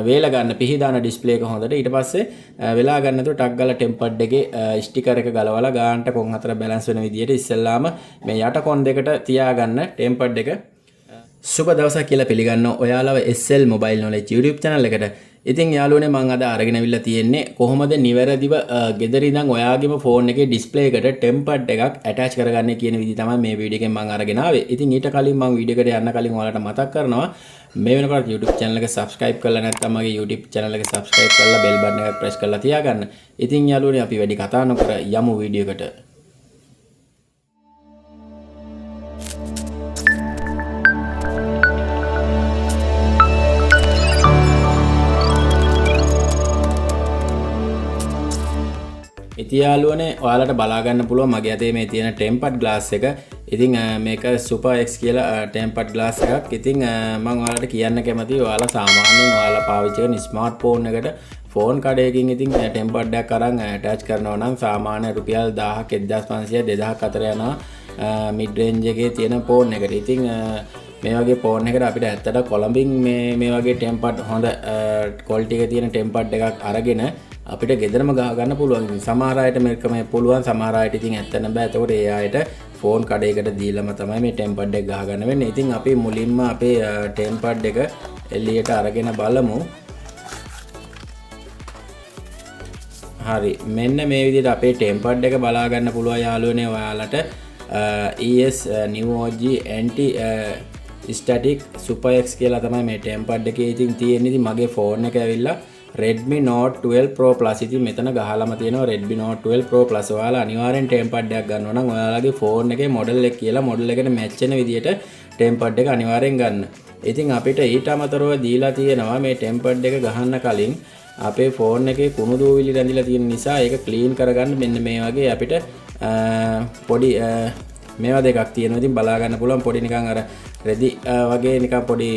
වේල ගන්න පිහිදාන ඩිස්ප්ලේ එක හොඳට. ඊට පස්සේ වෙලා ගන්නතු ටක් ගාලා ටෙම්පර්ඩ් එකේ ස්ටිකර් එක ගලවලා ගානට කොන් හතර බැලන්ස් වෙන විදියට ඉස්සෙල්ලාම මේ යට කොන් දෙකට තියාගන්න ටෙම්පර්ඩ් එක. සුබ දවසක් කියලා පිළිගන්න ඔයාලව SL Mobile Knowledge YouTube channel එකට. ඉතින් යාළුවනේ මම අද අරගෙන අවිල්ලා තියෙන්නේ කොහොමද නිවැරදිව ගෙදර ඉඳන් ඔයාගේම ෆෝන් එකේ ඩිස්ප්ලේ එකට ටෙම්පර්ඩ් එකක් ඇටච් කරගන්නේ කියන විදිහ තමයි මේ වීඩියෝ එකෙන් මම අරගෙන ආවේ. ඉතින් ඊට කලින් මම වීඩියෝ එකට යන්න කලින් ඔයාලට මතක් කරනවා මේ වෙනකොට YouTube channel එක subscribe කරලා නැත්නම් මගේ YouTube channel එක subscribe කරලා bell button එක press කරලා තියාගන්න. ඉතින් යාළුවනේ අපි වැඩි කතා නොකර යමු වීඩියෝ එකට. ඉතින් යාළුවනේ ඔයාලට බලා ගන්න පුළුවන් මගේ අතේ මේ තියෙන ටෙම්පර්ඩ් ග්ලාස් එක. ඉතින් මේක Super X කියලා ටෙම්පර්ඩ් ග්ලාස් එකක්. ඉතින් මම ඔයාලට කියන්න කැමතියි ඔයාලා සාමාන්‍යයෙන් ඔයාලා පාවිච්චි කරන ස්මාර්ට් ෆෝන් එකට ෆෝන් කඩේකින් ඉතින් ටෙම්පර්ඩ් එකක් අරන් ඇටච් කරනවා නම් සාමාන්‍ය රුපියල් 1000ක් 1500 2000ක් අතර යනවා මිඩ් රේන්ජ් එකේ තියෙන ෆෝන් එකට. ඉතින් මේ වගේ ෆෝන් එකකට අපිට ඇත්තට කොළඹින් මේ වගේ ටෙම්පර්ඩ් හොඳ ක්වොලිටි එක තියෙන ටෙම්පර්ඩ් එකක් අරගෙන අපිට ගෙදරම ගහ ගන්න පුළුවන්. සමහර අයට මේක මේ පුළුවන්, සමහර අයට ඉතින් ඇත්තට බෑ. ඒකට ඒ අයට ෆෝන් කඩේකට දීලාම තමයි මේ ටෙම්පර්ඩ් එක ගහ ගන්න වෙන්නේ. ඉතින් අපි මුලින්ම අපේ ටෙම්පර්ඩ් එක එළියට අරගෙන බලමු. හරි, මෙන්න මේ විදිහට අපේ ටෙම්පර්ඩ් එක බලා ගන්න පුළුවන් යාළුවනේ ඔයාලට. ES New OG Anti Static Super X කියලා තමයි මේ ටෙම්පර්ඩ් එකේ ඉතින් තියෙන්නේ. ඉතින් මගේ ෆෝන් එක ඇවිල්ලා Redmi Note 12 Pro Plus. ඉතින් මෙතන ගහලම තියෙනවා Redmi Note 12 Pro Plus. ඔයාලා අනිවාර්යෙන් ටෙම්පර්ඩ් එකක් ගන්නවා නම් ඔයාලගේ ෆෝන් එකේ මොඩල් එක කියලා මොඩල් එකට මැච් වෙන විදිහට ටෙම්පර්ඩ් එක අනිවාර්යෙන් ගන්න. ඉතින් අපිට ඊට අමතරව දීලා තියෙනවා මේ ටෙම්පර්ඩ් එක ගහන්න කලින් අපේ ෆෝන් එකේ කුණු දූවිලි රැඳිලා තියෙන නිසා ඒක ක්ලීන් කරගන්න මෙන්න මේ වගේ අපිට පොඩි මේවා දෙකක් තියෙනවා. ඉතින් බලා ගන්න පුළුවන් පොඩි නිකන් අර රෙදි වගේ නිකන් පොඩි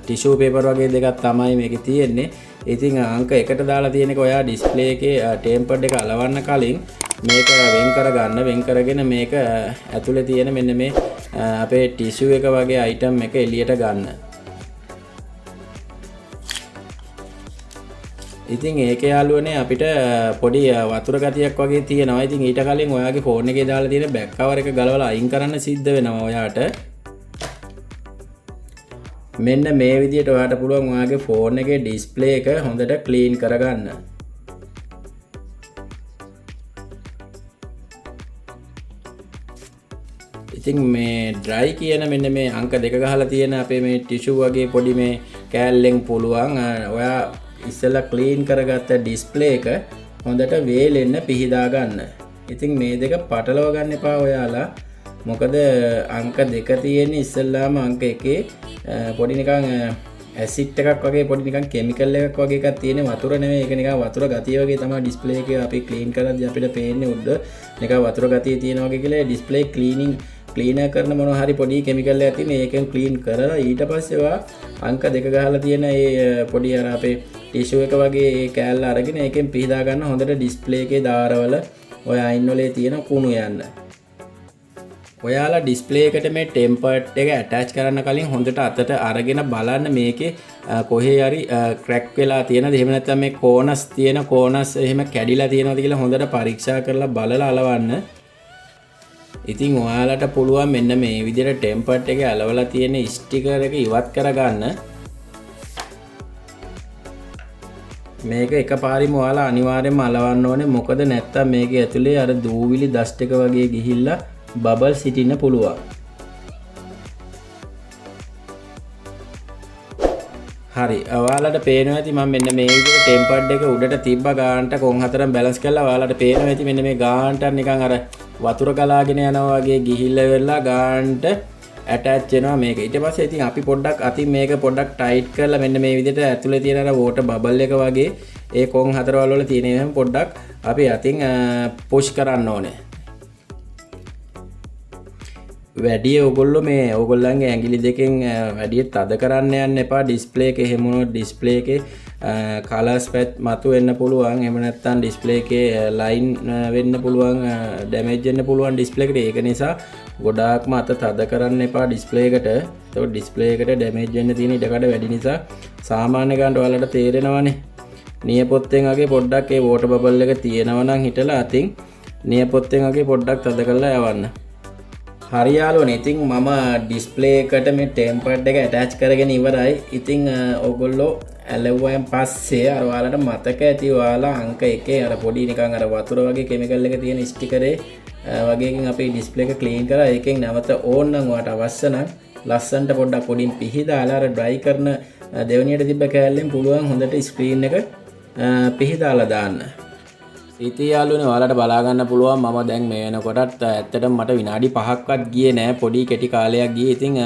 ටිෂු පේපර් වගේ දෙකක් තමයි මේකේ තියෙන්නේ. ඉතින් අංක 1ට දාලා තියෙන එක ඔයා ඩිස්ප්ලේ එකේ ටෙම්පර්ඩ් එක අලවන්න කලින් මේක වෙන් කරගන්න. වෙන් කරගෙන මේක ඇතුලේ තියෙන මෙන්න මේ අපේ ටිෂු එක වගේ අයිටම් එක එළියට ගන්න. ඉතින් ඒක යාළුවනේ අපිට පොඩි වතුර ගතියක් වගේ තියෙනවා. ඉතින් ඊට කලින් ඔයාගේ ෆෝන් එකේ දාලා තියෙන බෑක් කවර් එක ගලවලා අයින් කරන්න සිද්ධ වෙනවා ඔයාට. මෙන්න මේ විදිහට ඔයාට පුළුවන් ඔයාගේ ෆෝන් එකේ ඩිස්ප්ලේ එක හොඳට ක්ලීන් කරගන්න. ඉතින් මේ ඩ්‍රයි කියන මෙන්න මේ අංක දෙක ගහලා තියෙන අපේ මේ ටිෂු වගේ පොඩි මේ කෑල්ලෙන් පුළුවන් ඔයා ඉස්සෙල්ලා ක්ලීන් කරගත්ත ඩිස්ප්ලේ එක හොඳට වේලෙන්න පිහිදා ගන්න. ඉතින් මේ දෙක පටලව ගන්න එපා ඔයාලා. මොකද අංක දෙක තියෙන්නේ ඉස්සෙල්ලාම අංක එකේ පොඩි නිකන් ඇසිඩ් එකක් වගේ පොඩි නිකන් කිමිකල් එකක් වගේ එකක් තියෙන වතුර නෙමෙයි. ඒක නිකන් වතුර ගතිය වගේ තමයි ඩිස්ප්ලේ එකේ අපි ක්ලීන් කරද්දී අපිට පේන්නේ උඩ නිකන් වතුර ගතිය තියෙනවා වගේ කියලා ඩිස්ප්ලේ ක්ලීනර් කරන මොනවා හරි පොඩි කිමිකල් එකක් තියෙන ඒකෙන් ක්ලීන් කරලා ඊට පස්සේ ඔයා අංක දෙක ගහලා තියෙන ඒ පොඩි අර අපේ ටිෂු එක වගේ ඒ කෑල්ල අරගෙන ඒකෙන් පිහදා ගන්න හොඳට ඩිස්ප්ලේ එකේ දාරවල ඔය අයින් වලේ තියෙන කුණු යන්න. ඔයාලා ඩිස්ප්ලේ එකට මේ ටෙම්පර්ඩ් එක ඇටච් කරන්න කලින් හොඳට අතට අරගෙන බලන්න මේකේ කොහේ හරි ක්‍රැක් වෙලා තියෙනවද, එහෙම නැත්නම් මේ කෝනස් තියෙන කෝනස් එහෙම කැඩිලා තියෙනවද කියලා හොඳට පරීක්ෂා කරලා බලලා අලවන්න. ඉතින් ඔයාලට පුළුවන් මෙන්න මේ විදිහට ටෙම්පර්ඩ් එකේ අලවලා තියෙන ස්ටිකර් එක ඉවත් කරගන්න. මේක එකපාරින්ම ඔයාලා අනිවාර්යයෙන්ම අලවන්න ඕනේ. මොකද නැත්තම් මේකේ ඇතුලේ අර දූවිලි දස්ට් එක වගේ ගිහිල්ලා බබල් සිටින්න පුළුවන්. හරි, ඔයාලට පේනවා ඇති මම මෙන්න මේ විදිහට ටෙම්පර්ඩ් එක උඩට තිබ්බ ගානට කොන් හතරෙන් බැලන්ස් කරලා ඔයාලට පේනවා ඇති මෙන්න මේ ගානට නිකන් අර වතුර ගලාගෙන යනවා වගේ ගිහිල්ලා වෙලා ගානට ඇටච් වෙනවා මේක. ඊට පස්සේ ඉතින් අපි පොඩ්ඩක් අතින් මේක පොඩ්ඩක් ටයිට් කරලා මෙන්න මේ විදිහට ඇතුලේ තියෙන අර වෝටර් බබල් එක වගේ ඒ කොන් හතරවල වල තියෙන එහෙම පොඩ්ඩක් අපි අතින් පුෂ් කරන්න ඕනේ. වැඩි ඔයගොල්ලෝ මේ ඔයගොල්ලන්ගේ ඇඟිලි දෙකෙන් වැඩි තද කරන්න යන්න එපා. ඩිස්ප්ලේ එක එහෙම වුණොත් ඩිස්ප්ලේ එකේ කලර්ස් පැත් මතු වෙන්න පුළුවන්. එහෙම නැත්නම් ඩිස්ප්ලේ එකේ ලයින් වෙන්න පුළුවන්, ඩැමේජ් වෙන්න පුළුවන් ඩිස්ප්ලේ එකට. ඒක නිසා ගොඩාක්ම අත තද කරන්න එපා ඩිස්ප්ලේ එකට. ඒක ඩිස්ප්ලේ එකට ඩැමේජ් වෙන්න තියෙන ඉඩකඩ වැඩි නිසා සාමාන්‍ය ගන්නට ඔයාලට තේරෙනවනේ. නියපොත්තෙන් වගේ පොඩ්ඩක් ඒ වෝටර් බබල් එක තියෙනවා නම් හිටලා අතින් නියපොත්තෙන් වගේ පොඩ්ඩක් තද කරලා යවන්න. හරි යාළුවනේ, ඉතින් මම ඩිස්ප්ලේ එකට මේ ටෙම්පර්ඩ් එක ඇටච් කරගෙන ඉවරයි. ඉතින් ඔයගොල්ලෝ ඇලවුවයින් පස්සේ අර ඔයාලට මතක ඇති ඔයාලා අංක 1 අර පොඩි නිකන් අර වතුර වගේ කෙමිකල් එක තියෙන ස්ටිකරේ වගේකින් අපි ඩිස්ප්ලේ එක ක්ලීන් කරා. ඒකෙන් නැවත ඕන නම් ඔයාලට අවශ්‍ය නම් ලස්සන්ට පොඩ්ඩක් පොඩින් පිහිදාලා අර ඩ්‍රයි කරන දෙවනියට තිබ්බ කෑල්ලෙන් පුළුවන් හොඳට ස්ක්‍රීන් එක පිහිදාලා දාන්න. ඉතින් යාළුවනේ ඔයාලට බලා ගන්න පුළුවන් මම දැන් මේ වෙනකොටත් ඇත්තටම මට විනාඩි 5ක්වත් ගියේ නෑ, පොඩි කෙටි කාලයක් ගියේ. ඉතින්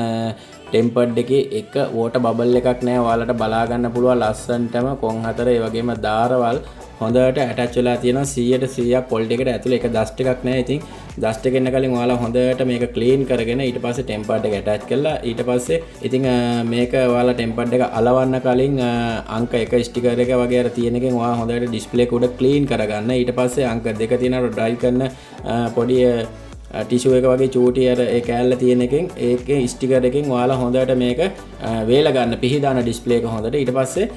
ටෙම්පර්ඩ් එකේ එක වෝටර් බබල් එකක් නෑ. ඔයාලට බලා ගන්න පුළුවන් ලස්සන්ටම කොන් හතර ඒ වගේම දාරවල් හොඳට ඇටච් වෙලා තියෙනවා 100% පොල්ට් එකට ඇතුලේ. එක දස්ට් එකක් නෑ. ඉතින් දස්ට් එක එන්න කලින් ඔයාලා හොඳට මේක ක්ලීන් කරගෙන ඊට පස්සේ ටෙම්පර්ඩ් එක ඇටච් කරලා ඊට පස්සේ ඉතින් මේක ඔයාලා ටෙම්පර්ඩ් එක අලවන්න කලින් අංක 1 ස්ටිකර් එක වගේ අර තියෙන එකෙන් ඔයාලා හොඳට ඩිස්ප්ලේ එක උඩ ක්ලීන් කරගන්න. ඊට පස්සේ අංක 2 තියෙනවා ඩ්‍රයිව් කරන පොඩි ටිෂු එක වගේ චූටි අර ඒ කෑල්ල තියෙන එකෙන් ඒකේ ස්ටිකර් එකෙන් ඔයාලා හොඳට මේක වේල ගන්න, පිහිදාන ඩිස්ප්ලේ එක හොඳට. ඊට පස්සේ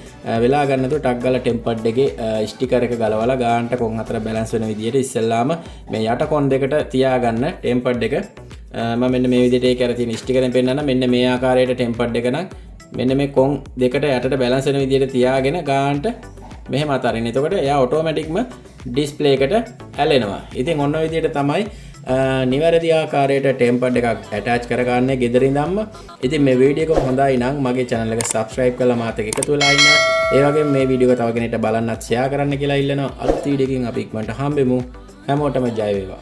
වෙලා ගන්නතු ටක් ගාලා ටෙම්පර්ඩ් එකේ ස්ටිකර් එක ගලවලා ගානට කොන් හතර බැලන්ස් වෙන විදියට ඉස්සෙල්ලාම මේ යට කොන් දෙකට තියාගන්න ටෙම්පර්ඩ් එක. මම මෙන්න මේ විදියට ඒක අර තියෙන ස්ටිකරෙන් පෙන්නන්න. මෙන්න මේ ආකාරයට ටෙම්පර්ඩ් එක නම් මෙන්න මේ කොන් දෙකට යටට බැලන්ස් වෙන විදියට තියාගෙන ගානට මෙහෙම අතරින්. එතකොට එයා ඔටෝමැටික්ම ඩිස්ප්ලේ එකට ඇලෙනවා. ඉතින් ඔන්න ඔය විදියට තමයි නිවැරදි ආකාරයට ටෙම්පර්ඩ් එකක් ඇටච් කරගන්නේ ගෙදර ඉඳන්ම. ඉතින් මේ වීඩියෝ එක හොඳයි නම් මගේ channel එක subscribe කරලා මාත් එක්ක එකතු වෙලා ඉන්න. ඒ වගේම මේ වීඩියෝ එක තව කෙනෙක්ට බලන්නත් share කරන්න කියලා ඉල්ලනවා. අලුත් වීඩියෝ එකකින් අපි ඉක්මනට හම්බෙමු. හැමෝටම ජය වේවා.